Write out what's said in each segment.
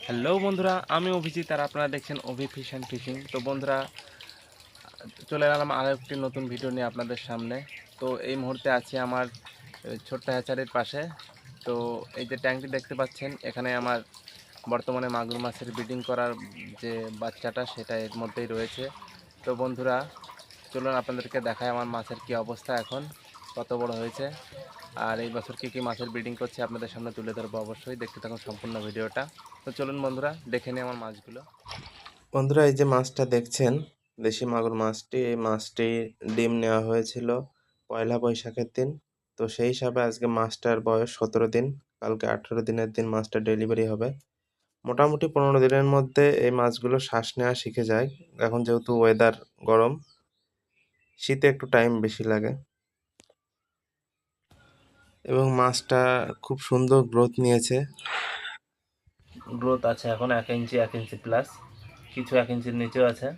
Hello বন্ধুরা, আমি অভিজিৎ আর আপনারা দেখছেন অভি ফিশ অ্যান্ড ফিশিং। তো বন্ধুরা, চলে এলাম আরও একটি নতুন ভিডিও নিয়ে আপনাদের সামনে। তো এই মুহূর্তে আছি আমার ছোট্ট হ্যাচারির পাশে। তো এই যে ট্যাঙ্কটি দেখতে পাচ্ছেন, এখানে আমার বর্তমানে মাগুর মাছের ব্রিডিং করার যে বাচ্চাটা সেটা এর মধ্যেই রয়েছে। তো বন্ধুরা, চলুন আপনাদেরকে দেখায় আমার মাছের কি অবস্থা এখন, কত বড় হয়েছে, আর এই বছর কী কী মাছের ব্রিডিং করছে আপনাদের সামনে তুলে ধরবো। অবশ্যই দেখতে থাকুন সম্পূর্ণ ভিডিওটা। তো চলুন বন্ধুরা, দেখে নিই আমার মাছগুলো। বন্ধুরা, এই যে মাছটা দেখছেন, দেশি মাগুর মাছটি, এই মাছটি ডিম নেওয়া হয়েছিল পয়লা বৈশাখের দিন। তো সেই হিসাবে আজকে মাছটার বয়স 17 দিন। কালকে 18 দিনের দিন মাছটা ডেলিভারি হবে। মোটামুটি 15 দিনের মধ্যে এই মাছগুলো শ্বাস নেওয়া শিখে যায়। এখন যেহেতু ওয়েদার গরম, শীতে একটু টাইম বেশি লাগে। এবং মাছটা খুব সুন্দর গ্রোথ নিয়েছে। গ্রোথ আছে এখন 1 ইঞ্চি প্লাস, কিছু 1 ইঞ্চির নিচেও আছে।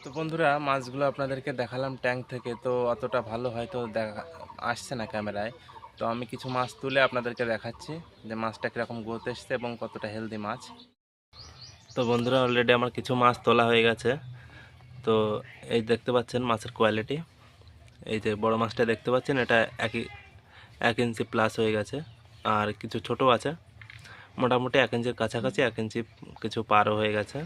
তো বন্ধুরা, মাছগুলো আপনাদেরকে দেখালাম ট্যাঙ্ক থেকে, তো অতটা ভালো হয়তো দেখা আসছে না ক্যামেরায়। তো আমি কিছু মাছ তুলে আপনাদেরকে দেখাচ্ছি যে মাছটা কীরকম গ্রোথ এসছে এবং কতটা হেলদি মাছ। তো বন্ধুরা, অলরেডি আমার কিছু মাছ তোলা হয়ে গেছে। তো এই দেখতে পাচ্ছেন মাছের কোয়ালিটি। এই যে বড় মাছটা দেখতে পাচ্ছেন, এটা 1 ইঞ্চি প্লাস হয়ে গেছে। আর কিছু ছোট আছে, মোটামুটি 1 ইঞ্চির কাছাকাছি, 1 ইঞ্চি কিছু পারও হয়ে গেছে।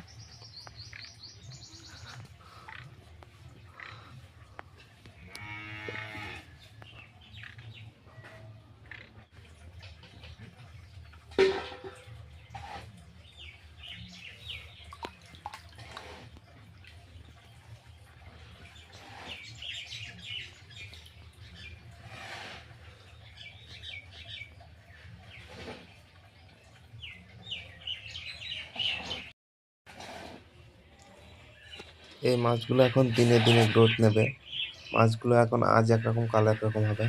এই মাছগুলো এখন দিনে দিনে গ্রোথ নেবে। মাছগুলো এখন আজ একরকম, কাল একরকম হবে।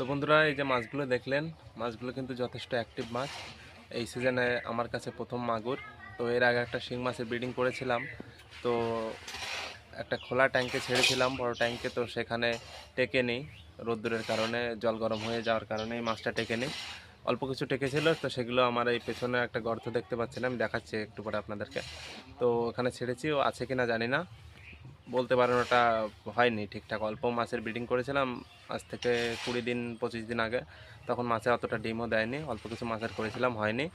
তো বন্ধুরা, এই যে মাছগুলো দেখলেন, মাছগুলো কিন্তু যথেষ্ট অ্যাক্টিভ মাছ। এই সিজনে আমার কাছে প্রথম মাগুর। তো এর আগে একটা শিং মাছের ব্রিডিং করেছিলাম। তো একটা খোলা ট্যাঙ্কে ছেড়েছিলাম, বড় ট্যাঙ্কে। তো সেখানে টেকেনি, রোদ্দুরের কারণে, জল গরম হয়ে যাওয়ার কারণে এই মাছটা টেকেনি। অল্প কিছু টেকেছিল। তো সেগুলো আমার এই পেছনে একটা গর্ত দেখতে পাচ্ছেন, আমি দেখাচ্ছি একটু পরে আপনাদেরকে। তো ওখানে ছেড়েছি, ও আছে কিনা জানি না, বলতে পারেন ওটা হয়নি ঠিকঠাক। অল্প মাছের ব্রিডিং করেছিলাম আজ থেকে 20 দিন 25 দিন আগে। তখন মাছে অতটা ডিমও দেয়নি, অল্প কিছু মাছের করেছিলাম, হয়নি।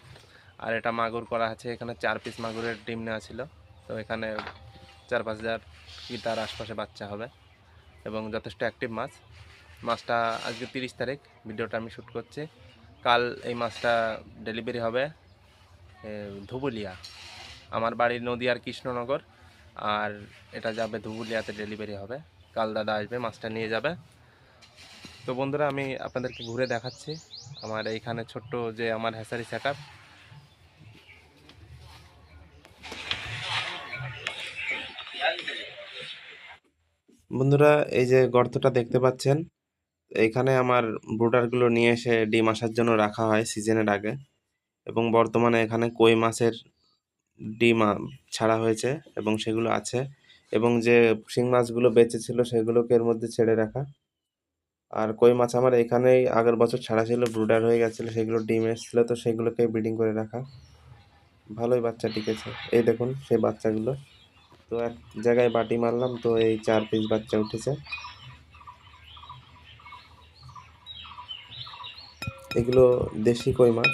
আর এটা মাগুর করা আছে, এখানে 4 পিস মাগুরের ডিম নেওয়া ছিল। তো এখানে 4-5 হাজার কি তার আশপাশে বাচ্চা হবে এবং যথেষ্ট অ্যাক্টিভ মাছ। মাছটা আজকে 30 তারিখ, ভিডিওটা আমি শ্যুট করছি। কাল এই মাছটা ডেলিভারি হবে ধুবুলিয়া। আমার বাড়ি নদীয়ার কৃষ্ণনগর, আর এটা যাবে ধুবুলিয়াতে, ডেলিভারি হবে। কাল দাদা আসবে, মাছটা নিয়ে যাবে। তো বন্ধুরা, আমি আপনাদেরকে ঘুরে দেখাচ্ছি আমার এইখানে ছোট্ট যে আমার হ্যাচারি সেট আপ। বন্ধুরা, এই যে গর্তটা দেখতে পাচ্ছেন, এইখানে আমার ব্রুডারগুলো নিয়ে এসে ডিম আসার জন্য রাখা হয় সিজনের আগে। এবং বর্তমানে এখানে কই মাছের ডিম ছাড়া হয়েছে এবং সেগুলো আছে। এবং যে শিং মাছগুলো বেঁচে ছিল সেগুলোকে এর মধ্যে ছেড়ে রাখা। আর কই মাছ আমার এখানেই আগের বছর ছাড়া ছিল, ব্রুডার হয়ে গেছিল, সেগুলো ডিম এসেছিল, তো সেগুলোকে ব্রিডিং করে রাখা। ভালোই বাচ্চা টিকেছে। এই দেখুন সেই বাচ্চাগুলো। তো এক জায়গায় বাটি মারলাম, তো এই 4 পিস বাচ্চা উঠেছে। এগুলো দেশি কই মাছ।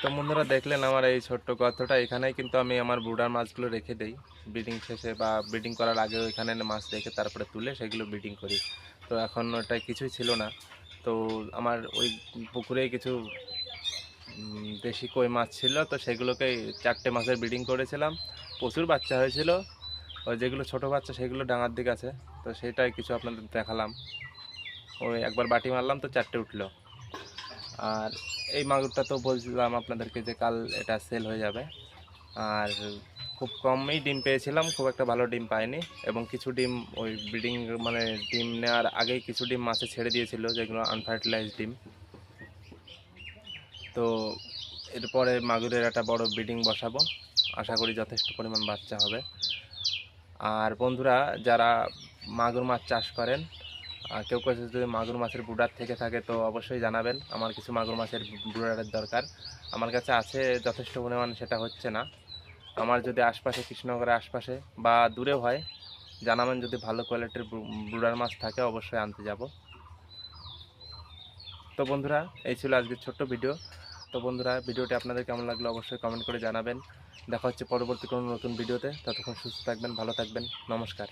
তো বন্ধুরা দেখলেন আমার এই ছোট্ট গর্তটা, এখানেই কিন্তু আমি আমার ব্রুডার মাছগুলো রেখে দেই ব্রিডিং শেষে বা ব্রিডিং করার আগেও এখানে মাছ রেখে তারপরে তুলে সেগুলো ব্রিডিং করি। তো এখন ওটাই কিছুই ছিল না, তো আমার ওই পুকুরেই কিছু দেশি কই মাছ ছিল, তো সেগুলোকেই 4টে মাছের ব্রিডিং করেছিলাম। প্রচুর বাচ্চা হয়েছিল, ওই যেগুলো ছোট বাচ্চা সেগুলো ডাঙার দিকে আছে, তো সেটাই কিছু আপনাদের দেখালাম। ওই একবার বাটি মারলাম তো 4টে উঠলো। আর এই মাগুরটা তো বলছিলাম আপনাদেরকে যে কাল এটা সেল হয়ে যাবে। আর খুব কমই ডিম পেয়েছিলাম, খুব একটা ভালো ডিম পাইনি, এবং কিছু ডিম ওই ব্রিডিং মানে ডিম নেওয়ার আগেই কিছু ডিম মাছে ছেড়ে দিয়েছিল যেগুলো আনফার্টিলাইজড ডিম। তো এরপরে মাগুরের একটা বড় ব্রিডিং বসাবো, আশা করি যথেষ্ট পরিমাণ বাচ্চা হবে। আর বন্ধুরা যারা মাগুর মাছ চাষ করেন, কেউ কেউ যদি মাগুর মাছের ব্রুডার থেকে থাকে তো অবশ্যই জানাবেন, আমার কিছু মাগুর মাছের ব্রুডারের দরকার। আমার কাছে আছে যথেষ্ট পরিমাণ, সেটা হচ্ছে না। আমার যদি আশপাশে কৃষ্ণনগরের আশপাশে বা দূরেও হয় জানাবেন, যদি ভালো কোয়ালিটির ব্রুডার মাছ থাকে অবশ্যই আনতে যাব। তো বন্ধুরা এই ছিল আজকের ছোট্ট ভিডিও। তো বন্ধুরা ভিডিওটি আপনাদের কেমন লাগলো অবশ্যই কমেন্ট করে জানাবেন। দেখা হচ্ছে পরবর্তী কোনো নতুন ভিডিওতে, ততক্ষণ সুস্থ থাকবেন, ভালো থাকবেন, নমস্কার।